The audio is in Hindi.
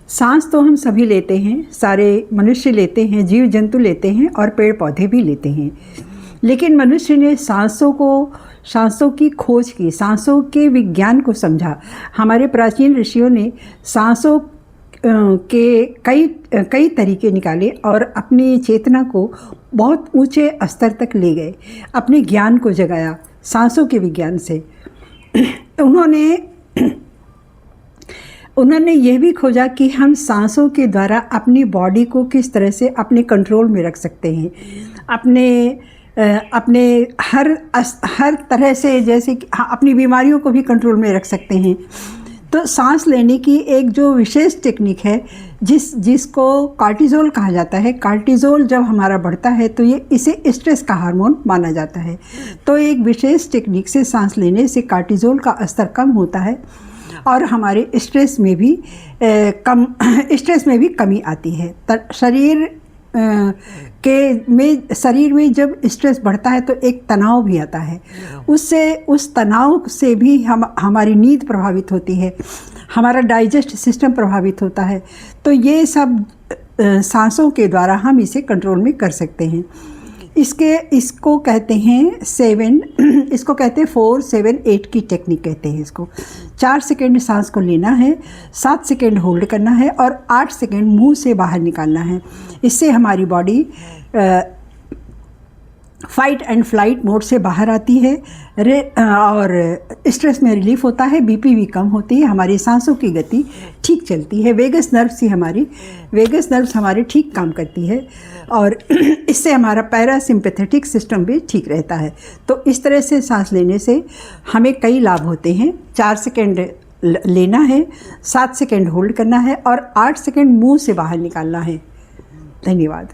सांस तो हम सभी लेते हैं, सारे मनुष्य लेते हैं, जीव जंतु लेते हैं और पेड़ पौधे भी लेते हैं। लेकिन मनुष्य ने सांसों की खोज की, सांसों के विज्ञान को समझा। हमारे प्राचीन ऋषियों ने सांसों के कई तरीके निकाले और अपनी चेतना को बहुत ऊंचे स्तर तक ले गए, अपने ज्ञान को जगाया सांसों के विज्ञान से। उन्होंने यह भी खोजा कि हम सांसों के द्वारा अपनी बॉडी को किस तरह से अपने कंट्रोल में रख सकते हैं, अपने हर तरह से, जैसे कि अपनी बीमारियों को भी कंट्रोल में रख सकते हैं। तो सांस लेने की एक जो विशेष टेक्निक है जिसको कार्टिजोल कहा जाता है। कार्टिजोल जब हमारा बढ़ता है तो इसे स्ट्रेस का हार्मोन माना जाता है। तो एक विशेष टेक्निक से सांस लेने से कार्टिजोल का स्तर कम होता है और हमारे स्ट्रेस में भी कमी आती है। शरीर में जब स्ट्रेस बढ़ता है तो एक तनाव भी आता है, उस तनाव से भी हमारी नींद प्रभावित होती है, हमारा डाइजेस्ट सिस्टम प्रभावित होता है। तो ये सब सांसों के द्वारा हम इसे कंट्रोल में कर सकते हैं। इसको कहते हैं 4-7-8 की टेक्निक कहते हैं इसको। 4 सेकेंड सांस को लेना है, 7 सेकेंड होल्ड करना है और 8 सेकेंड मुंह से बाहर निकालना है। इससे हमारी body fight and flight mode से बाहर आती है और स्ट्रेस में रिलीफ होता है, बीपी भी कम होती है, हमारी सांसों की गति ठीक चलती है, वेगस नर्व्स हमारी ठीक काम करती है और इससे हमारा पैरासिम्पैथेटिक सिस्टम भी ठीक रहता है। तो इस तरह से सांस लेने से हमें कई लाभ होते हैं। 4 सेकेंड लेना है, 7 सेकेंड होल्ड करना है और 8 सेकेंड मुंह से बाहर निकालना है। धन्यवाद।